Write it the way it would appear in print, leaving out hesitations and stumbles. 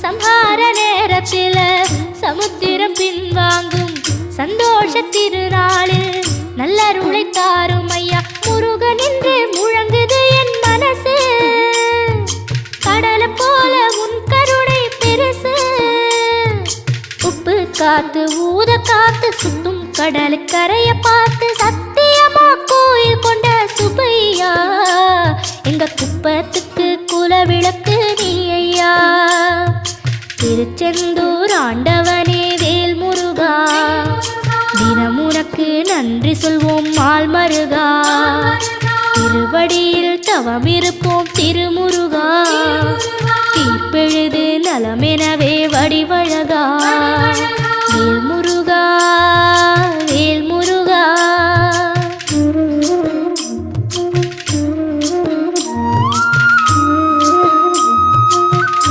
சம்ஹார நேரத்தில சமுத்திரம் பின்வாங்கும் சந்தோஷ திருநாளில் நல்லருளை தாரும் ஐயா முருகன் என்று முழங்குது என் மனசு கடலை போல உன் கருணை பெருசு உப்பு காத்து ஊத காத்து சுத்தும் கடலு கரைய பார்த்து சத்தியமா கோயில் கொண்ட சுபையா எங்க குப்பத்துக்கு குலவிளக்கு நீ ஐயா திருச்செந்தூர் ஆண்டவனே வேல் முருகா தினம் உனக்கு நன்றி சொல்வோம் மால் மருகா திருவடியில் தவம் இருப்போம் திருமுருகா தீர்ப்பெழுது நலமெனவே வடிவ